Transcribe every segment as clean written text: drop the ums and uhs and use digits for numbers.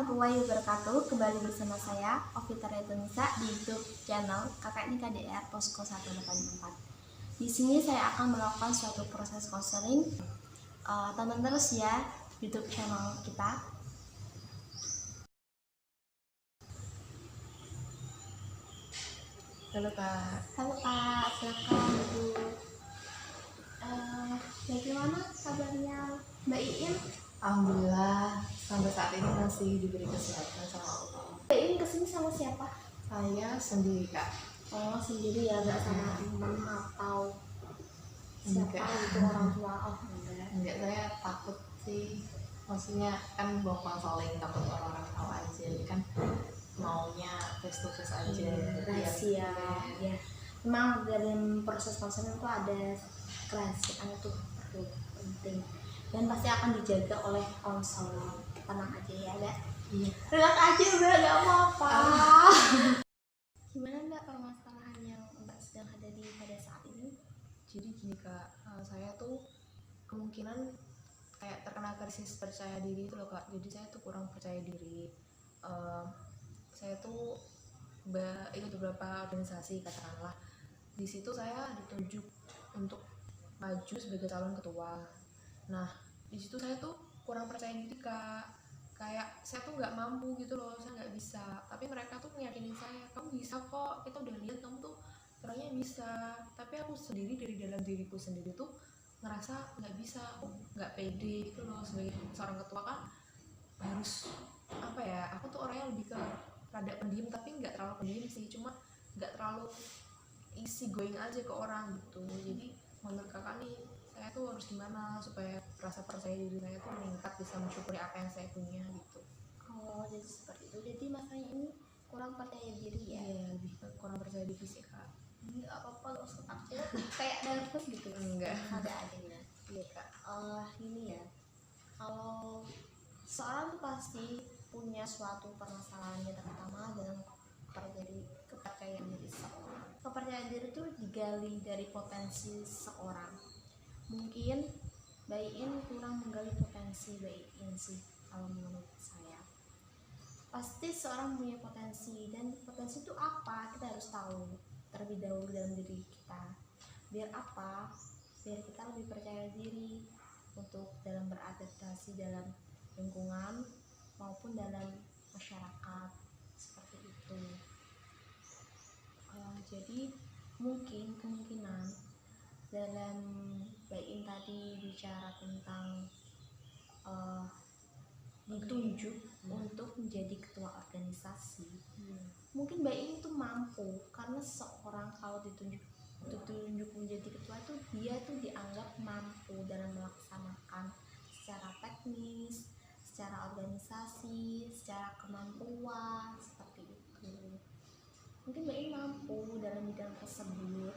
warahmatullahi wabarakatuh. Kembali bersama saya Ovita Retunisa di YouTube channel KKN KDR Posko 184. Di sini saya akan melakukan suatu proses konseling. Tonton terus ya YouTube channel kita. Halo Kak. Halo Kak, silakan Ibu. Bagaimana kabarnya Mbak Iin? Alhamdulillah sampai saat ini masih diberi kesehatan sama Allah. Mbak Iin kesini sama siapa? Saya sendiri Kak. Oh, sendiri ya, nggak sama teman atau siapa Enggak. gitu, orang tua? Oh, Enggak, saya takut sih. Maksudnya kan bawa konseling, takut orang-orang tahu aja. Jadi kan maunya face to face aja. Rahasia ya. Memang dalam proses konseling itu ada kerahasiaan itu perlu penting dan pasti akan dijaga oleh konselor. Tenang aja ya Mbak. Iya. Relax aja Mbak, gak apa-apa. Gimana Mbak permasalahan yang Mbak sedang hadapi pada saat ini? Jadi gini Kak, saya tuh kemungkinan kayak terkena krisis percaya diri itu loh Kak. Jadi saya tuh kurang percaya diri. Saya tuh ikut beberapa organisasi katakanlah. Di situ saya ditunjuk untuk maju sebagai calon ketua. Nah, di situ saya tuh kurang percaya diri Kak. Kayak saya tuh nggak mampu gitu loh, saya nggak bisa. Tapi mereka tuh meyakini saya, kamu bisa kok. Kita udah lihat kamu tuh orangnya bisa. Tapi aku sendiri dari dalam diriku sendiri tuh ngerasa nggak bisa, aku nggak pede gitu loh. Sebagai seorang ketua kan harus apa ya? Aku tuh orangnya lebih ke rada pendiam, tapi nggak terlalu pendiam sih. Cuma nggak terlalu easy going aja ke orang gitu. Jadi menurut kakak nih, saya tuh harus gimana supaya rasa percaya diri saya tuh meningkat, bisa mensyukuri apa yang saya punya gitu. Oh, jadi seperti itu. Jadi makanya ini kurang percaya diri ya? Iya, lebih ke kurang percaya diri sih Kak. Nggak apa-apa, gak usah takut. Kayak nervous gitu. Enggak. Ada adanya. Iya Kak. Ini ya, kalau seorang tuh pasti punya suatu permasalahan yang terutama dalam kepercayaan diri seorang. Kepercayaan diri itu digali dari potensi seorang. Mungkin Mbak Iin kurang menggali potensi Mbak Iin sih kalau menurut saya. Pasti seorang punya potensi, dan potensi itu apa kita harus tahu terlebih dahulu dalam diri kita. Biar apa? Biar kita lebih percaya diri untuk dalam beradaptasi dalam lingkungan maupun dalam masyarakat seperti itu. Jadi mungkin kemungkinan dalam Mbak In tadi bicara tentang ditunjuk untuk menjadi ketua organisasi, mungkin Mbak In itu mampu karena seorang kalau ditunjuk menjadi ketua itu dia tuh dianggap mampu dalam melaksanakan secara teknis, secara organisasi, secara kemampuan seperti itu. Mungkin Mbak In mampu dalam bidang tersebut.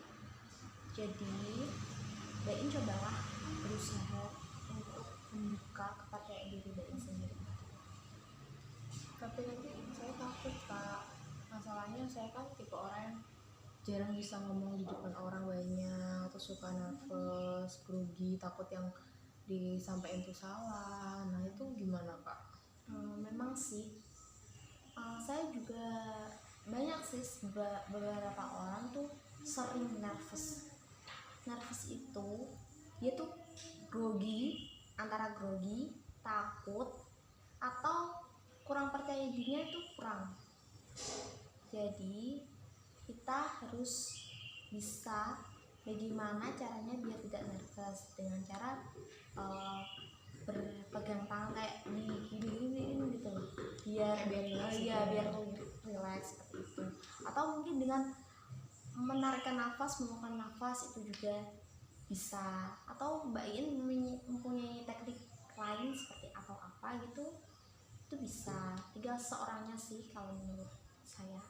Jadi Mbak In cobalah berusaha untuk membuka kepercayaan diri Mbak In sendiri. Tapi nanti saya takut Kak. Masalahnya saya kan tipe orang yang jarang bisa ngomong di depan orang banyak, atau suka nervous, grogi, takut yang disampaikan itu salah. Nah itu gimana Kak? Memang sih, saya juga banyak sih beberapa orang tuh sering nervous. Nervous itu dia tuh grogi, antara grogi, takut, atau kurang percaya dirinya itu kurang. Jadi kita harus bisa bagaimana caranya biar tidak nervous dengan cara berpegang tangan kayak di gini gitu, biar relax seperti itu. Atau mungkin dengan menarikkan nafas, mengeluarkan nafas itu juga bisa. Atau Mbak In mempunyai teknik lain seperti atau apa gitu, itu bisa. Tinggal seorangnya sih kalau menurut saya.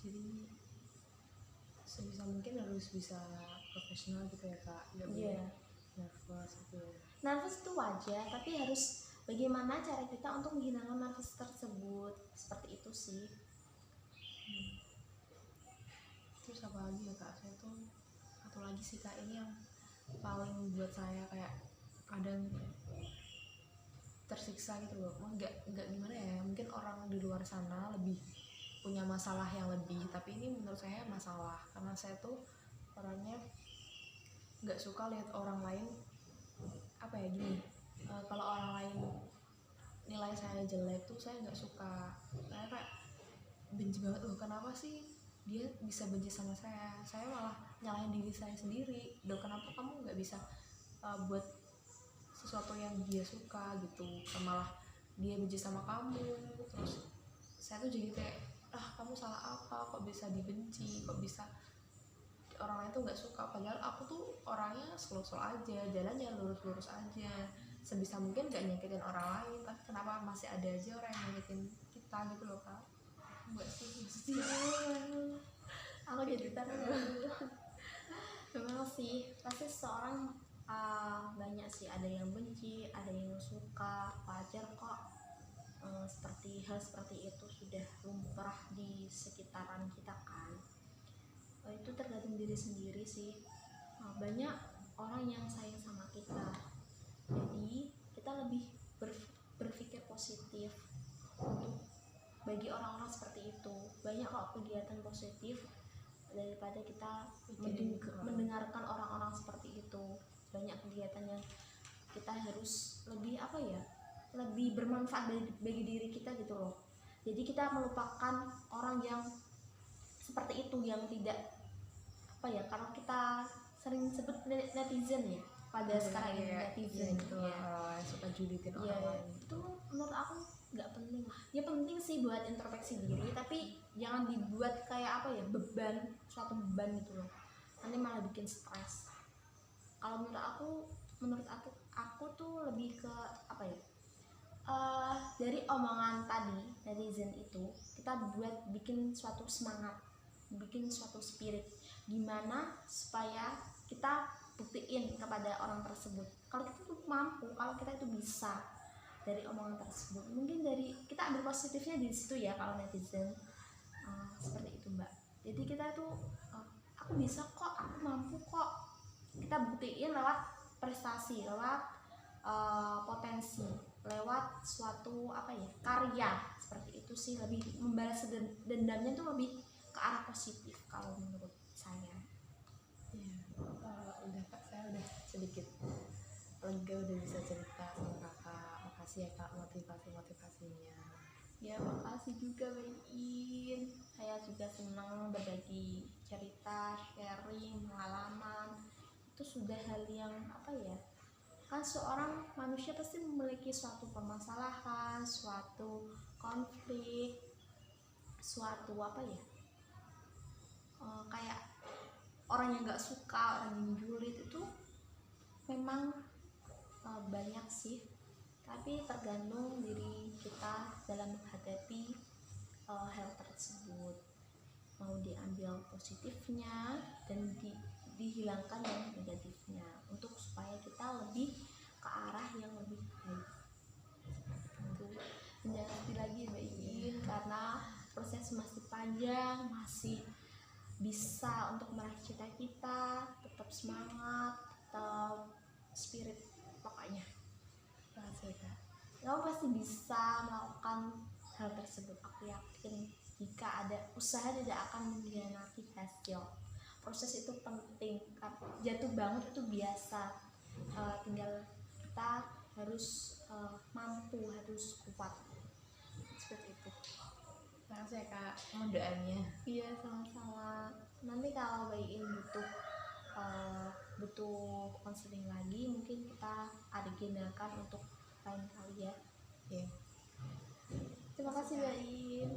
Jadi sebisa mungkin harus bisa profesional gitu ya Kak. Iya. Nervous gitu. Nervous itu wajar, tapi harus bagaimana cara kita untuk menghilangkan nervous tersebut, seperti itu sih. Terus apa lagi ya Kak? Saya tuh satu lagi sih Kak, ini yang paling buat saya kayak kadang tersiksa gitu loh. Nggak gimana ya, mungkin orang di luar sana lebih punya masalah yang lebih, tapi ini menurut saya masalah karena saya tuh orangnya nggak suka lihat orang lain apa ya gini, kalau orang lain nilai saya jelek tuh saya nggak suka. Saya kayak benci banget loh, kenapa sih dia bisa benci sama saya malah nyalahin diri saya sendiri. Loh kenapa kamu nggak bisa buat sesuatu yang dia suka gitu, malah dia benci sama kamu. Terus saya tuh jadi kayak, kamu salah apa, kok bisa dibenci, kok bisa orang lain tuh nggak suka, padahal aku tuh orangnya slow-slow aja, jalannya lurus-lurus aja, sebisa mungkin gak nyakitin orang lain, tapi kenapa masih ada aja orang yang nyakitin kita gitu loh kak. Enggak sih maksudnya. Aku jadi terlalu memang sih pasti seorang banyak sih, ada yang benci, ada yang suka, wajar kok. Seperti hal seperti itu sudah lumrah di sekitaran kita kan. Itu tergantung diri sendiri sih. Banyak orang yang sayang sama kita, jadi kita lebih berpikir positif untuk bagi orang-orang seperti itu. Banyak kok kegiatan positif daripada kita mendengarkan orang-orang seperti itu. Banyak kegiatan yang kita harus lebih lebih bermanfaat bagi diri kita gitu loh. Jadi kita melupakan orang yang seperti itu, yang tidak kalau kita sering sebut netizen ya pada sekarang ini, netizen gitu ya, suka julitin orang lain. Itu menurut aku nggak penting lah. Ya penting sih buat introspeksi diri, tapi jangan dibuat kayak beban, suatu beban gitu loh, nanti malah bikin stres. Kalau menurut aku tuh lebih ke dari omongan tadi netizen itu kita bikin suatu semangat, bikin suatu spirit, gimana supaya kita buktiin kepada orang tersebut kalau kita tuh mampu, kalau kita itu bisa. Dari omongan tersebut mungkin dari kita ambil positifnya di situ ya. Kalau netizen seperti itu mbak, jadi kita tuh aku bisa kok, aku mampu kok, kita buktiin lewat prestasi, lewat potensi, lewat suatu karya. Seperti itu sih, lebih membalas dendamnya tuh lebih ke arah positif kalau menurut saya. Udah kak, saya udah sedikit lega, udah bisa cerita sama kakak. Makasih ya kak motivasinya. Ya makasih juga Mbak Iin, saya juga senang berbagi cerita, sharing pengalaman. Itu sudah hal yang kan seorang manusia pasti memiliki suatu permasalahan, suatu konflik, suatu kayak orang yang nggak suka, orang yang julid, itu memang banyak sih, tapi tergantung diri kita dalam menghadapi hal tersebut. Mau diambil positifnya dan dihilangkan yang negatifnya, untuk supaya kita lebih ke arah yang lebih baik. Itu menjadi lagi Mbak Iin, karena proses masih panjang, masih bisa untuk meraih cita-cita. Tetap semangat, tetap spirit pokoknya. Makasih kak. Kamu pasti bisa melakukan hal tersebut. Aku yakin jika ada usaha tidak akan mengkhianati hasil. Proses itu penting, jatuh bangun itu biasa, tinggal kita harus mampu, harus kuat, seperti itu. Makasih ya kak, mohon doanya. Iya sama-sama. Nanti kalau Mbak Iin butuh konseling lagi, mungkin kita agendakan untuk lain kali ya. Iya. Terima kasih Mbak Iin.